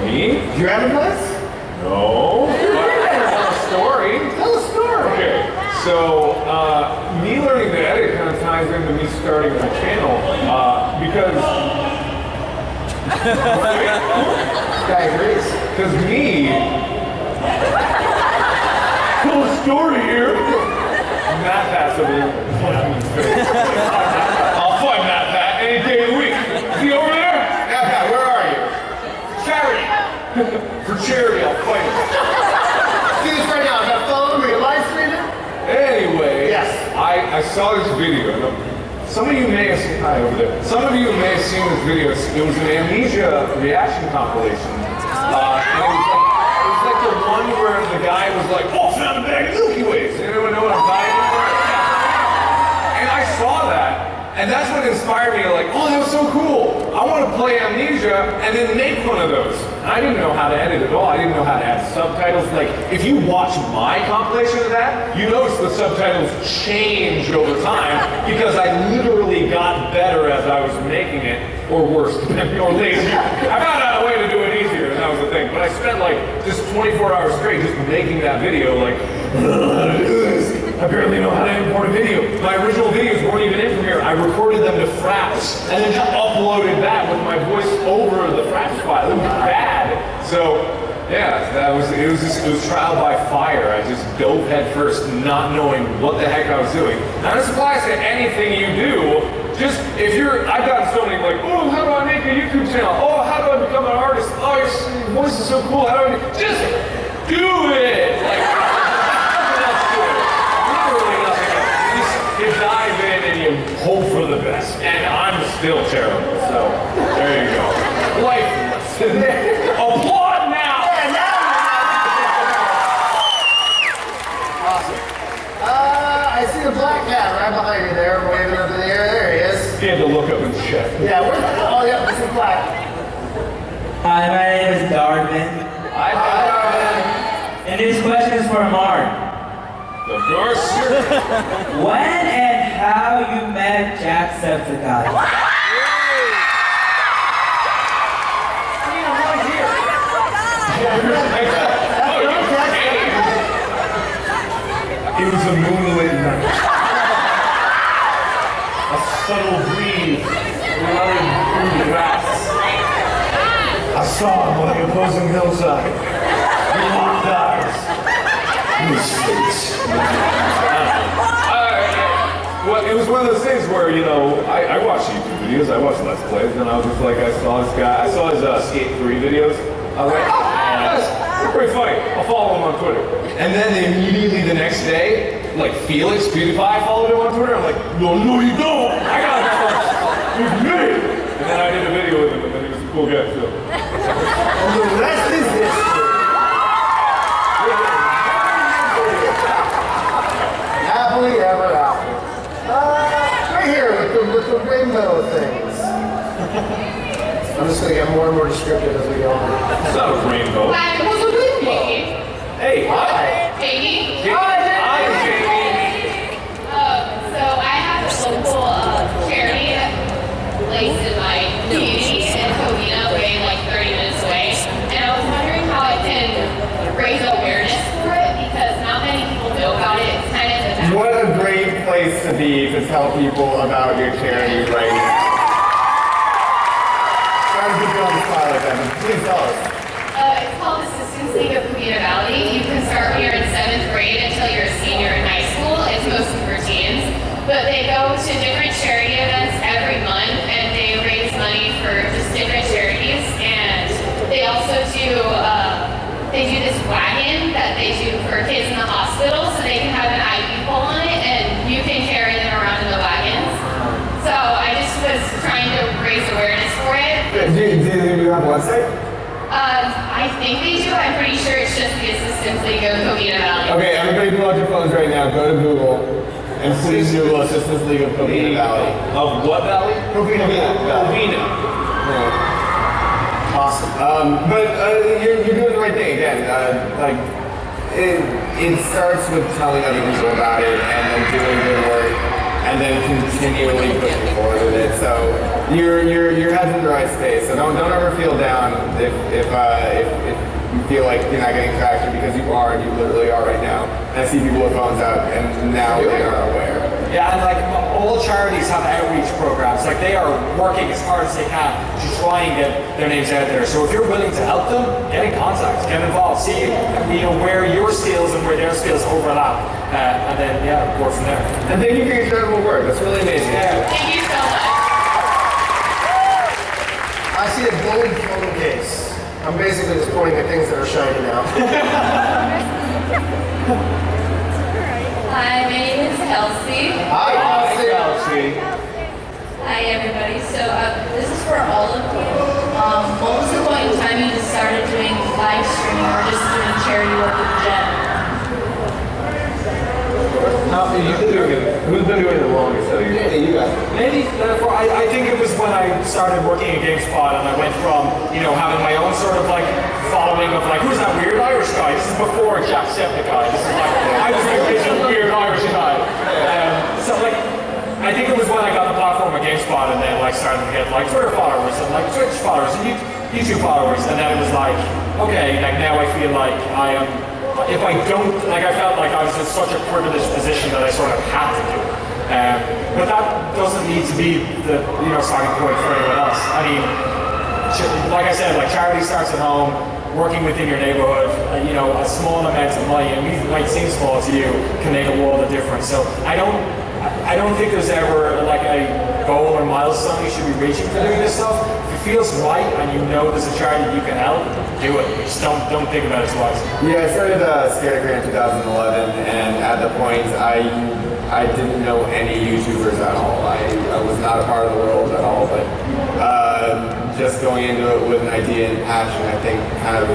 Me? Do you have a place? No. Tell a story. Tell a story. Okay. So, me learning to edit kind of ties into me starting my channel because. This guy agrees. Because me. Tell a story here. Matt Pat's over there. I'll find Matt Pat any day of the week. Is he over there? Yeah, where are you? Charity. For charity, I'll fight him. Do this right now. Is that phone? Are you live streaming? Anyway, yes. I saw this video. Some of you may have seen, hi over there. Some of you may have seen this video. It was an amnesia reaction compilation. And it was like the one where the guy was like, oh, found a bag of Milky Ways. Anyone know what I'm talking about? And I saw that. And that's what inspired me, like, oh, that was so cool. I want to play Amnesia and then make one of those. And I didn't know how to edit at all. I didn't know how to add subtitles. Like, if you watch my compilation of that, you notice the subtitles change over time because I literally got better as I was making it, or worse, or lazier. I found out a way to do it easier, and that was the thing. But I spent like just 24 hours straight just making that video, like, I don't know how to do this. I barely know how to import a video. My original videos weren't even in Premiere. I recorded them to Fraps and then just uploaded that with my voice over the Fraps file. It was bad. So yeah, it was trial by fire. I just dove head first, not knowing what the heck I was doing. Now this applies to anything you do. Just if I've gotten so many like, oh, how do I make a YouTube channel? Oh, how do I become an artist? Oh, your voice is so cool. How do I just do it? Like. You dive in and you hope for the best. And I'm still terrible, so there you go. Lifeless. Applaud now! Yeah, now! Awesome. I see the black cat right behind you there, waving up in the air. There he is. You had to look up and check. Yeah, where's the hell? Oh, yeah, this is black. Hi, my name is Darwin. Hi, Darwin. And this question is for Mark. Of course. When and how you met Jacksepticeye? It was a moonlit night. A subtle breeze blowing through the grass. I saw him on the opposing hillside. He locked eyes. His face. Well, it was one of those things where, you know, I watched YouTube videos, I watched Let's Plays, and I was just like, I saw this guy, I saw his Skate 3 videos. I was like, oh, that's pretty funny. I'll follow him on Twitter. And then immediately the next day, like Felix, PewDiePie followed him on Twitter. I'm like, no, you don't. I got it with me. And then I did a video with him, and then he was a cool guy, so. The rest is history. Happily ever after. Right here with the rainbow things. I'm just gonna get more and more descriptive as we go on. It's not a rainbow. Hi, what's a rainbow? Hey, hi. Katie? Hi, Jamie. So I have a local charity place in my community in Covina, way like 30 minutes away. And I was wondering how I can raise awareness for it because not many people know about it. It's kind of a What a great place to be to tell people about your charity right now. Try to put you on the spot like that, but please tell us. It's called Assistance League of Covina Valley. You can start when you're in 7th grade until you're a senior in high school. It's mostly for teens. But they go to different charity events every month and they raise money for just different charities. And they also do this wagon that they do for kids in the hospital so they can have an IV pole on it and you can carry them around in the wagons. So I just was trying to raise awareness for it. Do you have a website? I think they do. I'm pretty sure it's just the Assistance League of Covina Valley. Okay, everybody pull out your phones right now. Go to Google and please Google Assistance League of Covina Valley. Of what valley? Covina Valley. Covina. Yeah. Awesome. But you're doing the right thing again. Like it starts with telling other people about it and then doing good work and then continually pushing forward with it. So your head's in the right space. So don't ever feel down. If you feel like you're not getting traction because you are, and you literally are right now. And I see people with phones out, and now they are aware. Yeah, and like all charities have outreach programs. Like they are working as hard as they can to try and get their names out there. So if you're willing to help them, get in contact, get involved, see where your skills and where their skills overlap, and then go from there. And thank you for your incredible work. That's really amazing. Yeah. Thank you so much. I see a gold photo case. I'm basically just pointing at things that are shiny now. Hi, my name is Kelsey. Hi, Chelsea. Hi, everybody. So this is for all of you. What was the point in time you just started doing live streaming or just doing charity work in general? Who's been doing it the longest of you? Yeah, you guys. Maybe I think it was when I started working at GameSpot and I went from having my own sort of like following of like who's that weird Irish guy? This is before Jacksepticeye. This is like I was the weird Irish guy. So like I think it was when I got the platform at GameSpot and then like started to get like Twitter followers and like Twitch followers and YouTube followers, and then it was like okay, like now I feel like I am. If I don't, like I felt like I was in such a privileged position that I sort of had to do it. But that doesn't need to be the starting point for anyone else. I mean, like I said, like charity starts at home, working within your neighborhood, a small amount of money, and it might seem small to you, can make a world of difference. So I don't think there's ever like a goal or milestone you should be reaching for doing this stuff. If it feels right and you know there's a charity you can help, do it. Just don't think about it twice. Yeah, I started Scarecrow in 2011, and at the point I didn't know any YouTubers at all. I was not a part of the world at all, but just going into it with an idea and passion, I think kind of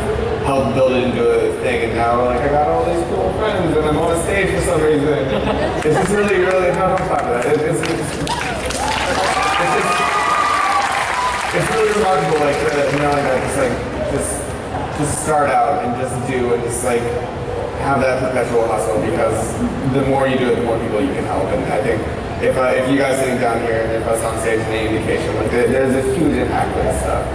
helped build it into a thing. And now like I got all these cool friends, and I'm on a stage for some reason. It's just really how do I talk about it? It's really remarkable, like knowing that it's like just start out and just do and just like have that perpetual hustle, because the more you do it, the more people you can help. And I think if you guys sitting down here and if us on stage is any indication, like there's a huge impact with this stuff.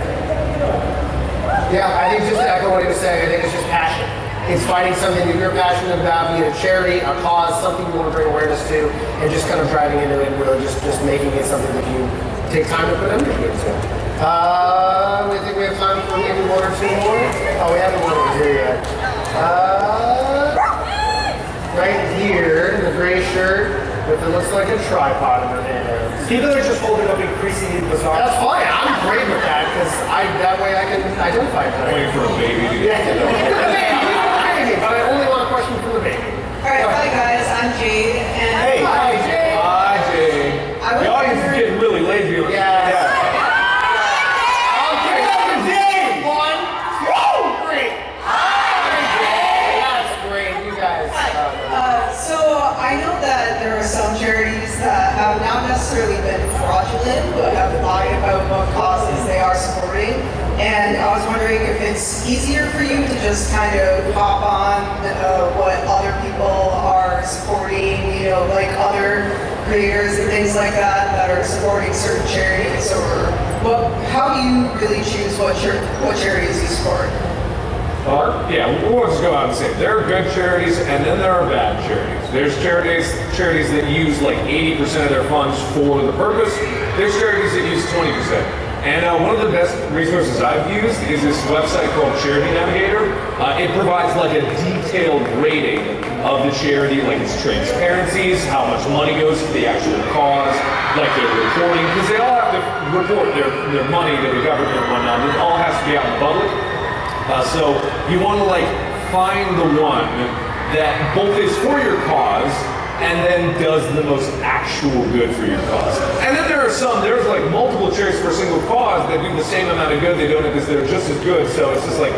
Yeah, I think just to echo what he was saying, I think it's just passion. It's finding something that you're passionate about, be it a charity, a cause, something you want to bring awareness to, and just kind of driving into it and really just making it something that you take time to put energy into. I think we have time for maybe one or two more. Oh, we haven't went over here yet. Right here, the gray shirt, with it looks like a tripod in their hands. People are just holding up increasingly bizarre. That's fine. I'm great with that because that way I can identify better. Waiting for a baby to Yeah, baby, but I only want a question from the baby. Alright, hi guys, I'm Jade, and Hey. Hi, Jay. Hi, Jay. I was The audience is wondering- getting really lazy. Yeah. Okay, that's Jay. 1, 2, 3. Hi, Jay. That's great. You guys. so I know that there are some charities that have not necessarily been fraudulent, but have lied about what causes they are supporting. And I was wondering if it's easier for you to just kind of hop on what other people are supporting, like other creators and things like that are supporting certain charities, or how do you really choose what charities you support? Yeah, we'll just go out and say there are good charities and then there are bad charities. There's charities that use like 80% of their funds for the purpose. There's charities that use 20%. And one of the best resources I've used is this website called Charity Navigator. It provides like a detailed rating of the charity, like its transparencies, how much money goes to the actual cause, like their reporting, because they all have to report their money to the government and whatnot. It all has to be out in public. So you want to like find the one that both is for your cause and then does the most actual good for your cause. And then there's like multiple charities for a single cause that do the same amount of good they don't because they're just as good. So it's just like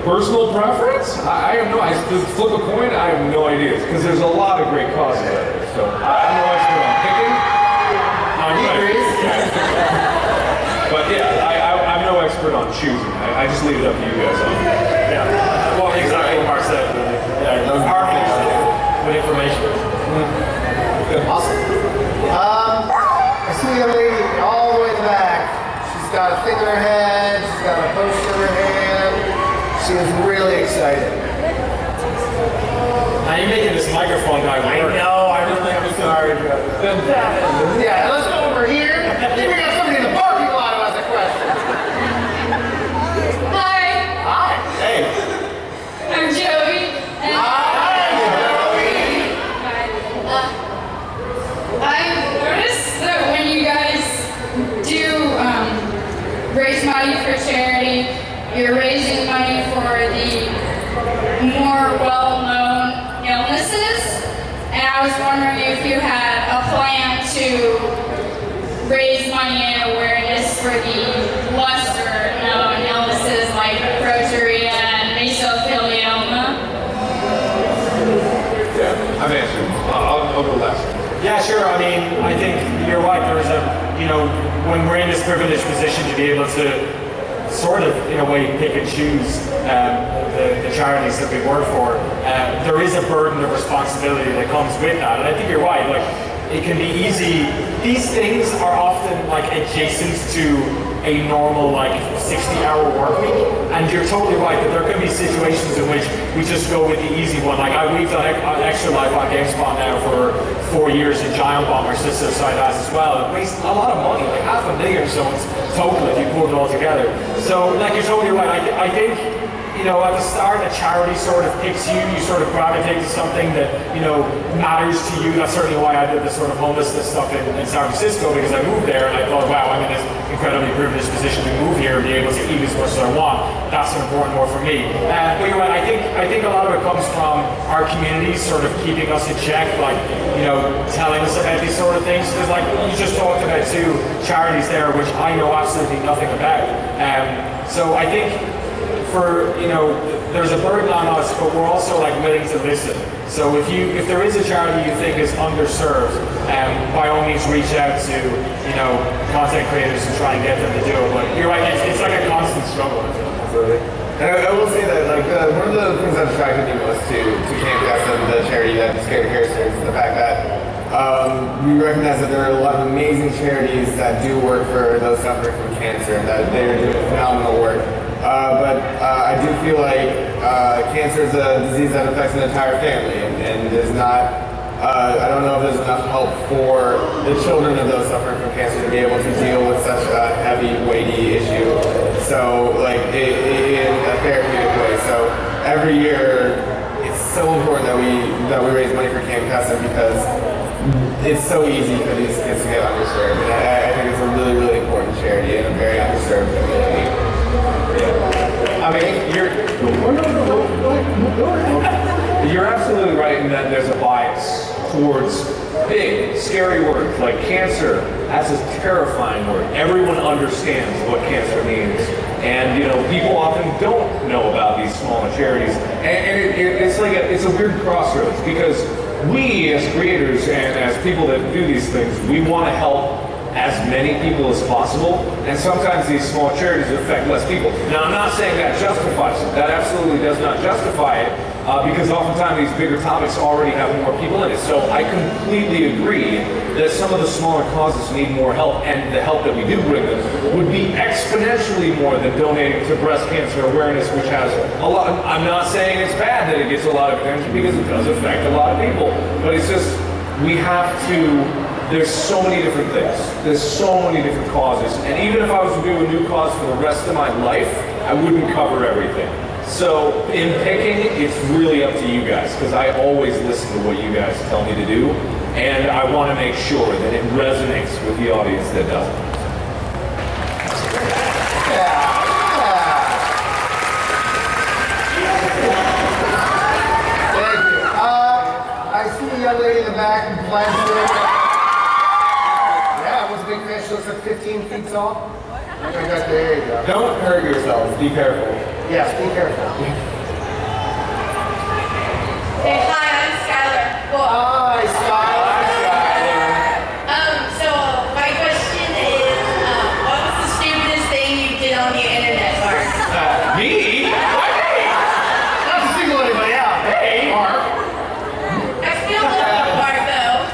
personal preference? I have no, I flip a coin, I have no idea. Because there's a lot of great causes out there. So I'm no expert on picking. But yeah, I'm no expert on choosing. I just leave it up to you guys. Yeah. Well, exactly what Mark said. Those harmony with information. Awesome. I see a lady all the way in the back. She's got a thing in her head. She's got a poster in her seems really excited. Now you're making this microphone guy work. I'm sorry. Yeah, let's go over here. I think we got somebody in the parking lot who has a question. Hi, Hi. Hey, I'm Joey. And I've noticed that when you guys do raise money for charity, you're raising money for the more well-known illnesses. And I was wondering if you had a plan to raise money and awareness for the lesser-known illnesses like progeria and mesothelioma. Yeah, I'm answering. I'll go last. yeah, sure. I mean, I think you're right. There's when we're in this privileged position to be able to sort of, in a way, pick and choose the charities that we work for, there is a burden of responsibility that comes with that. And I think you're right. Like, it can be easy. These things are often like adjacent to a normal 60-hour work week, and you're totally right that there can be situations in which we just go with the easy one. We've done Extra Life on GameSpot now for 4 years, and Giant Bomb, our sister site, has as well. It wastes a lot of money, like $500,000 or so total if you put it all together. So you're totally right. I think at the start, a charity sort of picks you. You sort of gravitate to something that matters to you. That's certainly why I did this sort of homelessness stuff in San Francisco, because I moved there and I thought, wow, I'm in this incredibly privileged position to move here and be able to eat as much as I want. That's important more for me. But you're right. I think a lot of it comes from our community sort of keeping us in check, telling us about these sort of things. Because you just talked about 2 charities there, which I know absolutely nothing about. So I think there's a burden on us, but we're also willing to listen. So if there is a charity you think is underserved, by all means reach out to content creators and try and get them to do it. But you're right, it's like a constant struggle. Absolutely. And I will say that one of the things that attracted me most to Camp Custom, the charity that Scared of Harrison, is the fact that we recognize that there are a lot of amazing charities that do work for those suffering from cancer, that they're doing phenomenal work. But I do feel like cancer is a disease that affects an entire family, and there's not, I don't know if there's enough help for the children of those suffering from cancer to be able to deal with such a heavy, weighty issue. So, in a therapeutic way. So every year, it's so important that we raise money for Camp Custom, because it's so easy for these kids to get underserved. And I think it's a really, really important charity in a very underserved community. I mean, you're absolutely right in that there's a bias towards big, scary words like cancer. That's a terrifying word. Everyone understands what cancer means, and people often don't know about these smaller charities, and it's a weird crossroads, because we as creators and as people that do these things, we want to help as many people as possible, and sometimes these small charities affect less people. Now, I'm not saying that justifies it. That absolutely does not justify it, because oftentimes these bigger topics already have more people in it. So I completely agree that some of the smaller causes need more help, and the help that we do bring them would be exponentially more than donating to breast cancer awareness, which has a lot. I'm not saying it's bad that it gets a lot of attention, because it does affect a lot of people, but it's just, we have to. There's so many different things. There's so many different causes. And even if I was to do a new cause for the rest of my life, I wouldn't cover everything. So in picking, it's really up to you guys, because I always listen to what you guys tell me to do. And I want to make sure that it resonates with the audience that doesn't. Thank you. I see a young lady in the back who plans to. Big fish looks like 15 feet tall. There you go. Don't hurt yourselves. Be careful. Yes, be careful. Hey, hi, I'm Skylar. Hi, Skylar. So my question is, what was the stupidest thing you did on the internet, Mark? Me? Why me? Not to single anybody out. Hey, Mark. I feel a little bit Mark, though.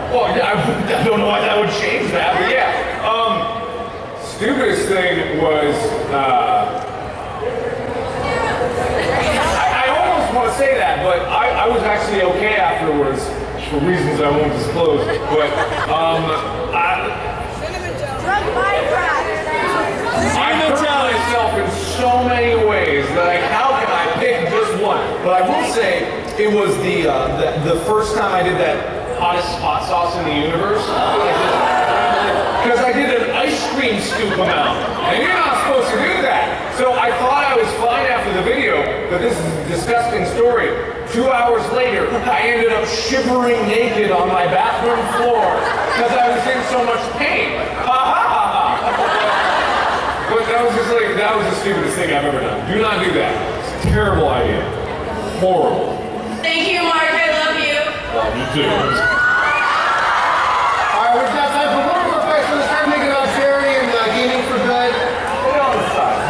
Well, I don't know why that would change that, but yeah. Stupidest thing was, I was actually okay afterwards for reasons I won't disclose. But I hurt myself in so many ways that how can I pick just one? But I will say it was the first time I did that hottest hot sauce in the universe. Because I did an ice cream scoop amount, and you're not supposed to do that. So I thought I was fine after the video, but this is a disgusting story. 2 hours later, I ended up shivering naked on my bathroom floor because I was in so much pain. Ha ha ha ha. But that was the stupidest thing I've ever done. Do not do that. It's a terrible idea. Horrible. Thank you, Mark. I love you. Love you too. All right, we've got time for one more question. Let's start thinking about charity and gaming for good. Get on the side.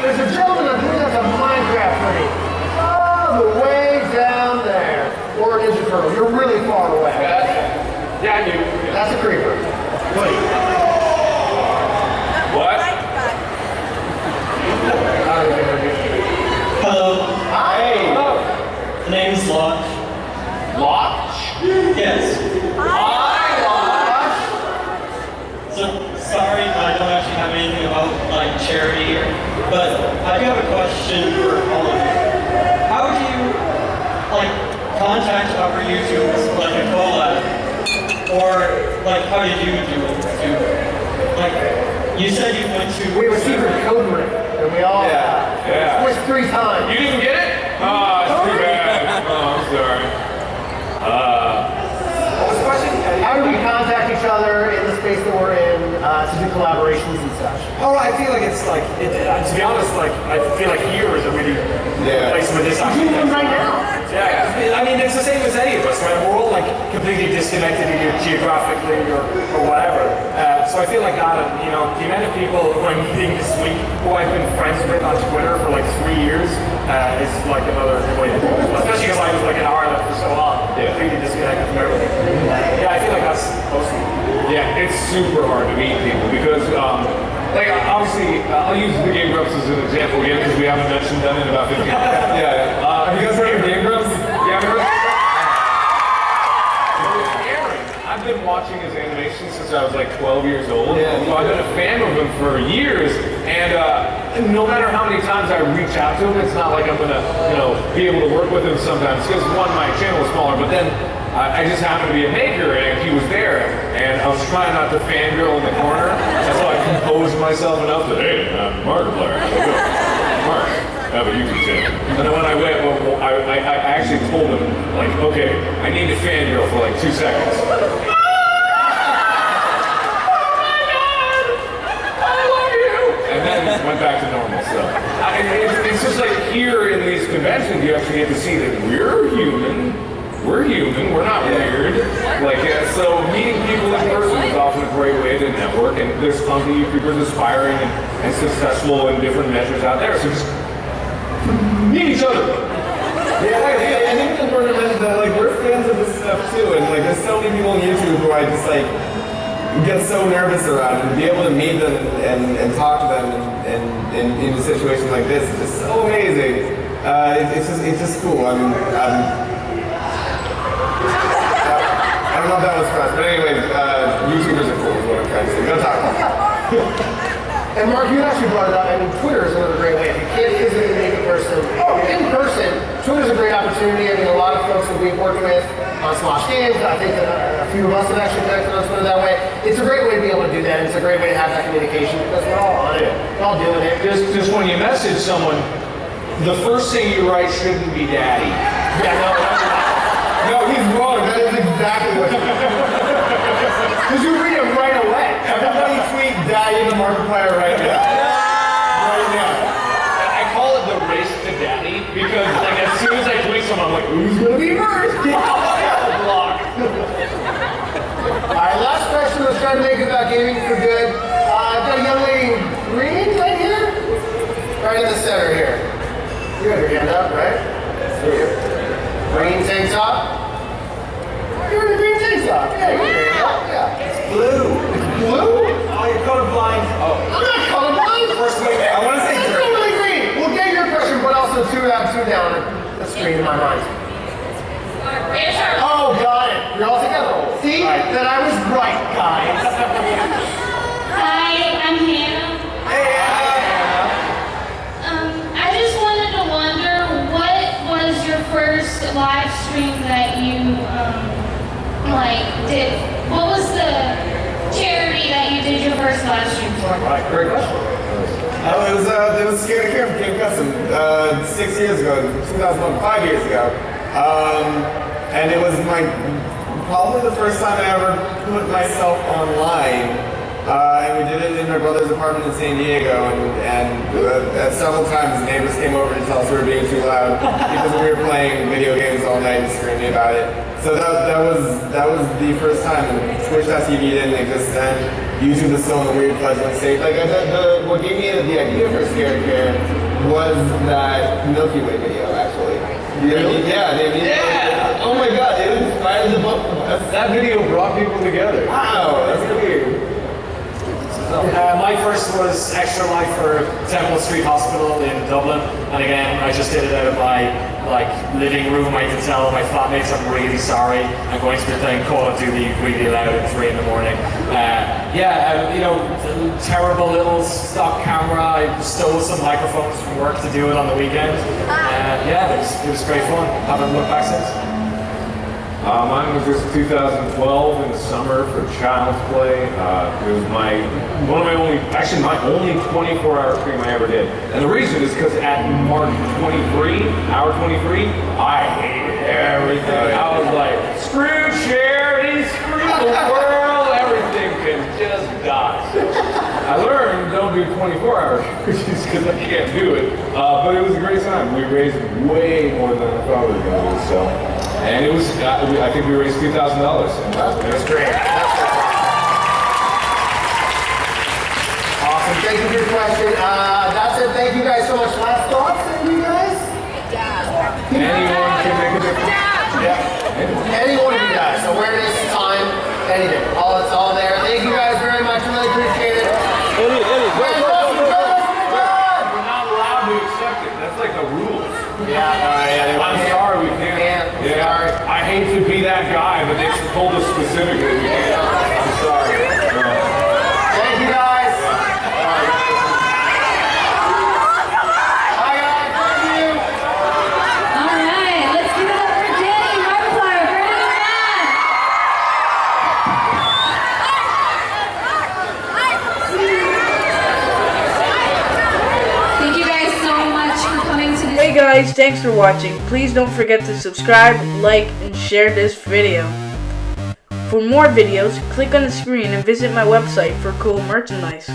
There's a gentleman, I believe that's a Minecraft hoodie. All the way down there. Or a Ninja Turtle. You're really far away. Yeah, I do. That's a creeper. Hoodie. What? Hello, Hey. the name's Lodge. Lodge? Yes. Hi, Lodge. So sorry, I don't actually have anything about like charity here, but I do have a question for all of you. How do you like contact other YouTubers like a collab, or like how did you do it? Like you said you went to. We have a secret code ring. And we all Yeah. switched 3 times. You didn't get it? Oh, it's too bad. Oh, I'm sorry. What was the question? How do we contact each other in the space that we're in to do collaborations and such? Oh, I feel like it's like, to be honest, like I feel like here is a really good place where this We're actually doing one right now. Yeah, I mean, it's the same as any of us, right? We're all like completely disconnected either geographically or whatever. So I feel like that, you know, the amount of people who I'm meeting this week who I've been friends with on Twitter for like 3 years is like another good way to do it. Especially because I was like in Ireland for so long, completely disconnected from everything. Yeah, I feel like that's awesome. Yeah, it's super hard to meet people because, like, obviously, I'll use the Game Grumps as an example again because we haven't mentioned them in about 15 minutes. Have you guys heard of Game Grumps? Yeah, I've heard of I've been watching his animation since I was like 12 years old. So I've been a fan of him for years, and no matter how many times I reach out to him, it's not like I'm gonna, be able to work with him sometimes because one, my channel is smaller, but then I just happened to be a maker, and he was there, and I was trying not to fangirl in the corner, and so I composed myself enough that, hey, I'm Markiplier. Mark, I have a YouTube channel. And then when I went, I actually told him, like, okay, I need to fangirl for like 2 seconds. Went back to normal stuff. It's just like here in these conventions, you actually get to see that we're human. We're human. We're not weird. Like, so meeting people in person is often a great way to network. And there's tons of YouTubers aspiring and successful in different measures out there. So just meet each other. Yeah, I think it's important to mention that like we're fans of this stuff too, and like there's so many people on YouTube who I just like get so nervous around, and to be able to meet them and talk to them and in a situation like this is just so amazing. It's just cool. I don't know if that was fast, but anyways, YouTubers are cool is what I'm trying to say. Go talk. And Mark, you actually brought it up. I mean, Twitter is another great way. If you can't physically meet a person, in person, Twitter's a great opportunity. I mean, a lot of folks that we've worked with on Smosh Games, I think that a few of us have actually connected on Twitter that way. It's a great way to be able to do that. It's a great way to have that communication because we're all on it. We're all doing it. Just when you message someone, the first thing you write shouldn't be daddy. Yeah, No, he's wrong. That is exactly what because you read it right away. everybody tweet Daddy the Markiplier right now. Right now. I call it the race to daddy because like as soon as I tweet someone, I'm like, who's gonna be first? Block. All right, last question. Let's try to make it about gaming for good. I've got a young lady green right here. Right in the center here. You have your hand up, right? Green tank top. You're in a green tank top. Yeah, you're in your hand up. Yeah. It's blue. It's blue? Oh, you're colorblind. Oh. I'm not colorblind. First way, I want to say It's green. really green. We'll get your question, but also two down. what was the charity that you did your first live stream for? Right, great question. It was Scared Care from Game Custom 6 years ago, 2001, 5 years ago. And it was probably the first time I ever put myself online. And we did it in my brother's apartment in San Diego, and several times neighbors came over to tell us we were being too loud because we were playing video games all night and screaming about it. So that was the first time, and Twitch.tv didn't exist then. YouTube was still in the weird fledgling state. Like what gave me the idea for Scared Care was that Milky Way video, actually. Yeah. Oh my God, it inspired the book. That video brought people together. Wow, that's weird. My first was Extra Life for Temple Street Hospital in Dublin, and again, I just did it out of my living room. I can tell my flatmates I'm really sorry. I'm going to be playing Call of Duty really loud at 3 in the morning. Terrible little stock camera. I stole some microphones from work to do it on the weekend. It was great fun. Haven't looked back since. Mine was just 2012 in the summer for Child's Play. It was my only 24-hour stream I ever did. And the reason is because at mark 23, hour 23, I hated everything. I was like, screw charity, screw the world, everything can just die. So I learned don't do 24-hour streams because I can't do it. But it was a great time. We raised way more than I thought we were going to. So. And it was, I think we raised $2,000. It was great. Awesome. Thank you for your question. That's it. Thank you guys so much. Last thoughts, you guys? Anyone can make a difference. Yeah. Any one of you guys. Awareness, time, anything. It's all there. Thank you guys very much. Really appreciate it. We're not allowed to accept it. That's like the rules. I'm sorry, we can't. Sorry. I hate to be that guy, but they told us specifically we can't. I'm sorry. Thank you guys. Bye guys. Thank you. All right, let's give it up for Danny Markiplier, Vernon and Thank you guys so much for coming to this. Hey guys, thanks for watching. Please don't forget to subscribe, like, and share this video. For more videos, click on the screen and visit my website for cool merchandise.